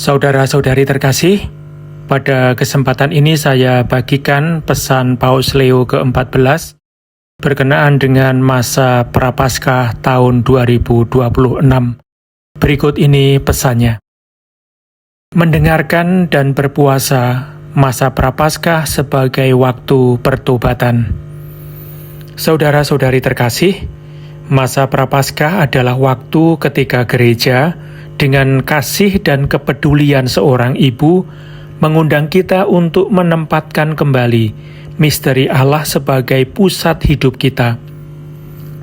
Saudara-saudari terkasih, pada kesempatan ini saya bagikan pesan Paus Leo ke-14 berkenaan dengan masa Prapaskah tahun 2026. Berikut ini pesannya. Mendengarkan dan berpuasa masa Prapaskah sebagai waktu pertobatan. Saudara-saudari terkasih, masa Prapaskah adalah waktu ketika gereja dengan kasih dan kepedulian seorang ibu mengundang kita untuk menempatkan kembali misteri Allah sebagai pusat hidup kita.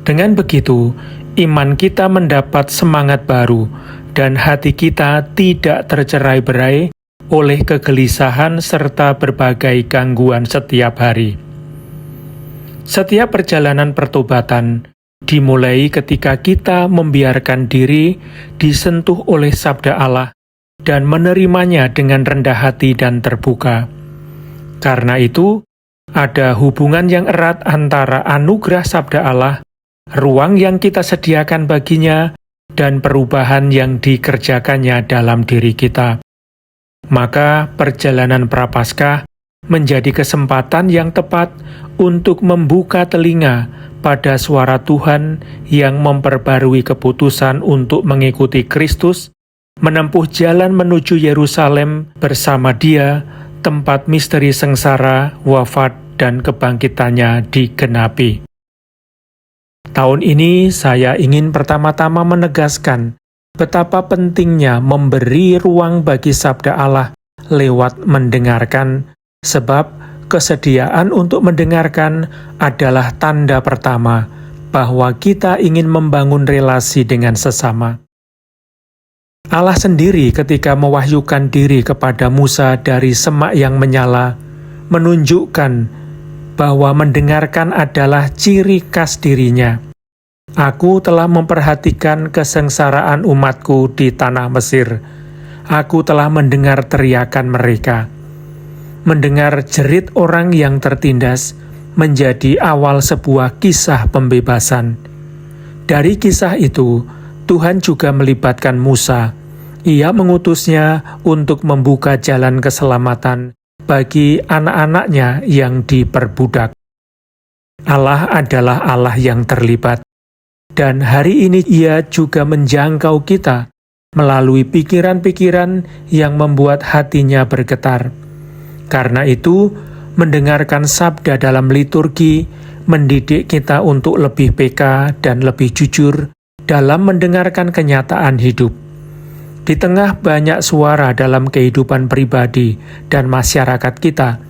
Dengan begitu, iman kita mendapat semangat baru dan hati kita tidak tercerai-berai oleh kegelisahan serta berbagai gangguan setiap hari. Setiap perjalanan pertobatan dimulai ketika kita membiarkan diri disentuh oleh sabda Allah dan menerimanya dengan rendah hati dan terbuka. Karena itu, ada hubungan yang erat antara anugerah sabda Allah, ruang yang kita sediakan baginya, dan perubahan yang dikerjakannya dalam diri kita. Maka perjalanan Prapaskah menjadi kesempatan yang tepat untuk membuka telinga pada suara Tuhan yang memperbarui keputusan untuk mengikuti Kristus, menempuh jalan menuju Yerusalem bersama Dia, tempat misteri sengsara, wafat, dan kebangkitannya digenapi. Tahun ini saya ingin pertama-tama menegaskan betapa pentingnya memberi ruang bagi sabda Allah lewat mendengarkan, sebab kesediaan untuk mendengarkan adalah tanda pertama bahwa kita ingin membangun relasi dengan sesama. Allah sendiri ketika mewahyukan diri kepada Musa dari semak yang menyala, menunjukkan bahwa mendengarkan adalah ciri khas dirinya. Aku telah memperhatikan kesengsaraan umatku di tanah Mesir. Aku telah mendengar teriakan mereka. Mendengar jerit orang yang tertindas menjadi awal sebuah kisah pembebasan. Dari kisah itu, Tuhan juga melibatkan Musa. Ia mengutusnya untuk membuka jalan keselamatan bagi anak-anaknya yang diperbudak. Allah adalah Allah yang terlibat, dan hari ini Ia juga menjangkau kita melalui pikiran-pikiran yang membuat hatinya bergetar. Karena itu, mendengarkan sabda dalam liturgi mendidik kita untuk lebih peka dan lebih jujur dalam mendengarkan kenyataan hidup. Di tengah banyak suara dalam kehidupan pribadi dan masyarakat kita,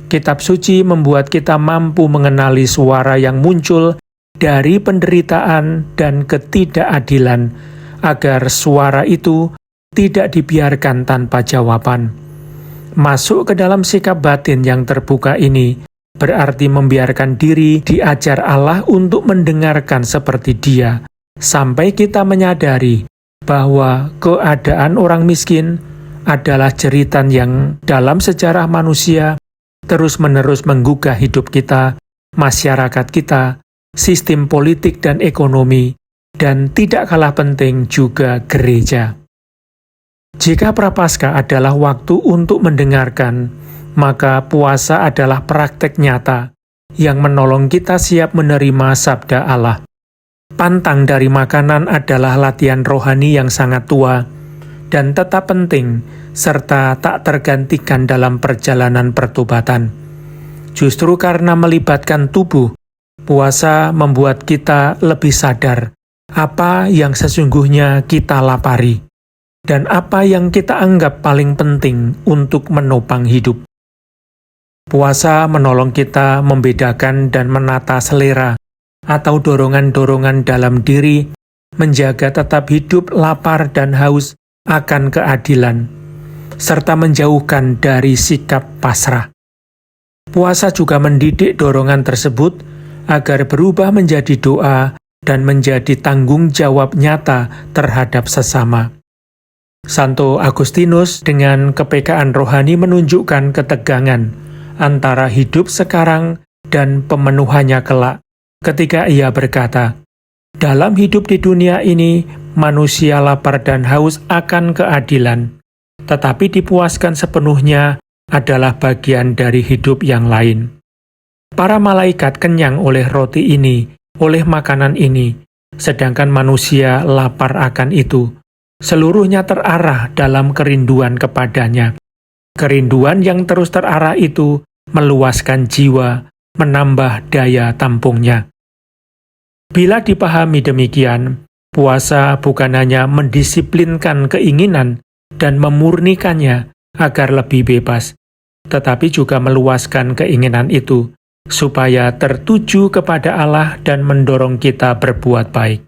Kitab Suci membuat kita mampu mengenali suara yang muncul dari penderitaan dan ketidakadilan, agar suara itu tidak dibiarkan tanpa jawaban. Masuk ke dalam sikap batin yang terbuka ini berarti membiarkan diri diajar Allah untuk mendengarkan seperti Dia, sampai kita menyadari bahwa keadaan orang miskin adalah jeritan yang dalam sejarah manusia terus-menerus menggugah hidup kita, masyarakat kita, sistem politik dan ekonomi, dan tidak kalah penting juga gereja. Jika Prapaskah adalah waktu untuk mendengarkan, maka puasa adalah praktek nyata yang menolong kita siap menerima sabda Allah. Pantang dari makanan adalah latihan rohani yang sangat tua dan tetap penting, serta tak tergantikan dalam perjalanan pertobatan. Justru karena melibatkan tubuh, puasa membuat kita lebih sadar apa yang sesungguhnya kita lapari dan apa yang kita anggap paling penting untuk menopang hidup. Puasa menolong kita membedakan dan menata selera atau dorongan-dorongan dalam diri, menjaga tetap hidup lapar dan haus akan keadilan, serta menjauhkan dari sikap pasrah. Puasa juga mendidik dorongan tersebut agar berubah menjadi doa dan menjadi tanggung jawab nyata terhadap sesama. Santo Agustinus dengan kepekaan rohani menunjukkan ketegangan antara hidup sekarang dan pemenuhannya kelak, ketika ia berkata, "Dalam hidup di dunia ini, manusia lapar dan haus akan keadilan. tetapi dipuaskan sepenuhnya adalah bagian dari hidup yang lain. Para malaikat kenyang oleh roti ini, oleh makanan ini, sedangkan manusia lapar akan itu. Seluruhnya terarah dalam kerinduan kepadanya. Kerinduan yang terus terarah itu meluaskan jiwa, menambah daya tampungnya. Bila dipahami demikian, puasa bukan hanya mendisiplinkan keinginan dan memurnikannya agar lebih bebas, tetapi juga meluaskan keinginan itu, supaya tertuju kepada Allah dan mendorong kita berbuat baik.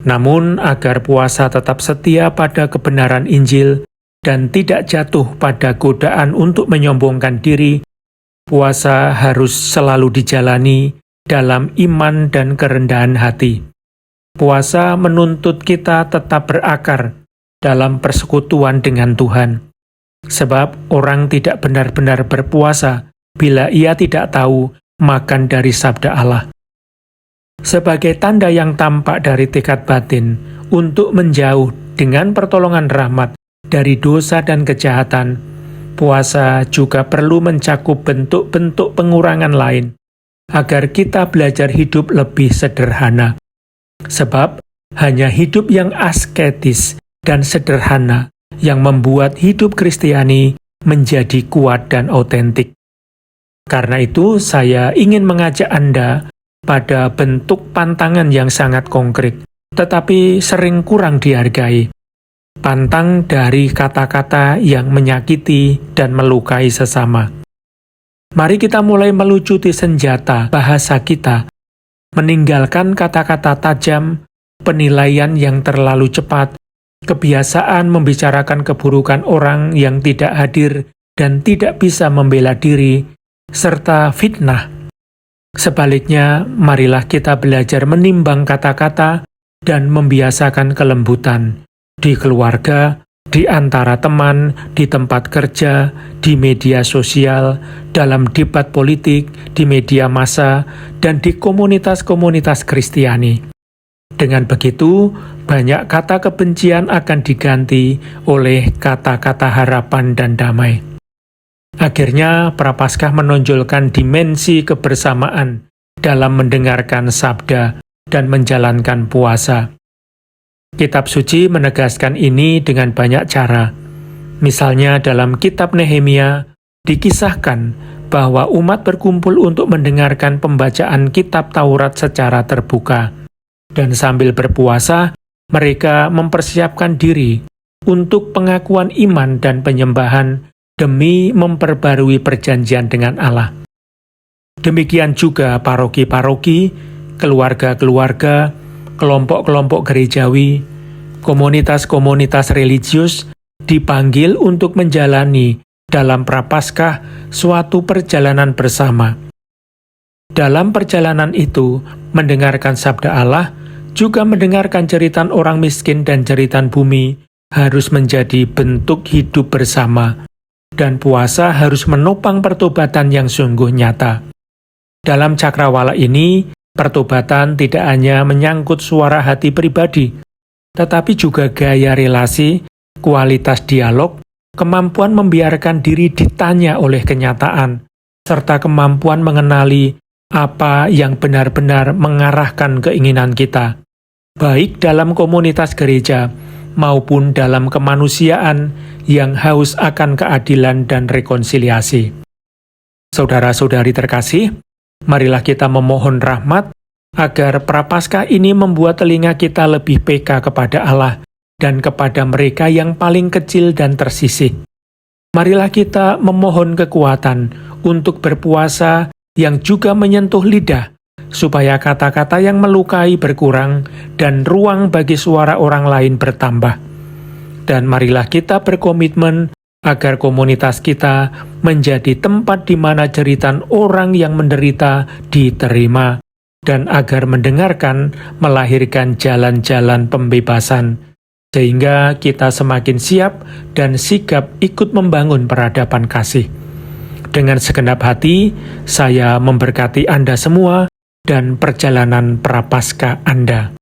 Namun, agar puasa tetap setia pada kebenaran Injil dan tidak jatuh pada godaan untuk menyombongkan diri, puasa harus selalu dijalani dalam iman dan kerendahan hati. Puasa menuntut kita tetap berakar dalam persekutuan dengan Tuhan. Sebab orang tidak benar-benar berpuasa bila ia tidak tahu makan dari sabda Allah. Sebagai tanda yang tampak dari tekad batin untuk menjauh dengan pertolongan rahmat dari dosa dan kejahatan, puasa juga perlu mencakup bentuk-bentuk pengurangan lain, agar kita belajar hidup lebih sederhana. Sebab hanya hidup yang asketis dan sederhana yang membuat hidup Kristiani menjadi kuat dan otentik. Karena itu, saya ingin mengajak Anda pada bentuk pantangan yang sangat konkret, tetapi sering kurang dihargai. Pantang dari kata-kata yang menyakiti dan melukai sesama. Mari kita mulai melucuti senjata bahasa kita, meninggalkan kata-kata tajam, penilaian yang terlalu cepat, kebiasaan membicarakan keburukan orang yang tidak hadir dan tidak bisa membela diri, serta fitnah. Sebaliknya, marilah kita belajar menimbang kata-kata dan membiasakan kelembutan di keluarga, di antara teman, di tempat kerja, di media sosial, dalam debat politik, di media massa, dan di komunitas-komunitas Kristiani. Dengan begitu, banyak kata kebencian akan diganti oleh kata-kata harapan dan damai. Akhirnya, Prapaskah menonjolkan dimensi kebersamaan dalam mendengarkan sabda dan menjalankan puasa. Kitab suci menegaskan ini dengan banyak cara. Misalnya dalam kitab Nehemia, dikisahkan bahwa umat berkumpul untuk mendengarkan pembacaan kitab Taurat secara terbuka. Dan sambil berpuasa, mereka mempersiapkan diri untuk pengakuan iman dan penyembahan demi memperbarui perjanjian dengan Allah. Demikian juga paroki-paroki, keluarga-keluarga, kelompok-kelompok gerejawi, komunitas-komunitas religius dipanggil untuk menjalani dalam Prapaskah suatu perjalanan bersama. Dalam perjalanan itu, mendengarkan sabda Allah, juga mendengarkan jeritan orang miskin dan jeritan bumi, harus menjadi bentuk hidup bersama, dan puasa harus menopang pertobatan yang sungguh nyata. Dalam cakrawala ini, pertobatan tidak hanya menyangkut suara hati pribadi, tetapi juga gaya relasi, kualitas dialog, kemampuan membiarkan diri ditanya oleh kenyataan, serta kemampuan mengenali apa yang benar-benar mengarahkan keinginan kita, baik dalam komunitas gereja maupun dalam kemanusiaan yang haus akan keadilan dan rekonsiliasi. Saudara-saudari terkasih, marilah kita memohon rahmat agar Prapaskah ini membuat telinga kita lebih peka kepada Allah dan kepada mereka yang paling kecil dan tersisih. Marilah kita memohon kekuatan untuk berpuasa yang juga menyentuh lidah, supaya kata-kata yang melukai berkurang dan ruang bagi suara orang lain bertambah. Dan marilah kita berkomitmen agar komunitas kita menjadi tempat di mana jeritan orang yang menderita diterima, dan agar mendengarkan melahirkan jalan-jalan pembebasan, sehingga kita semakin siap dan sigap ikut membangun peradaban kasih. Dengan segenap hati, saya memberkati Anda semua dan perjalanan Prapaskah Anda.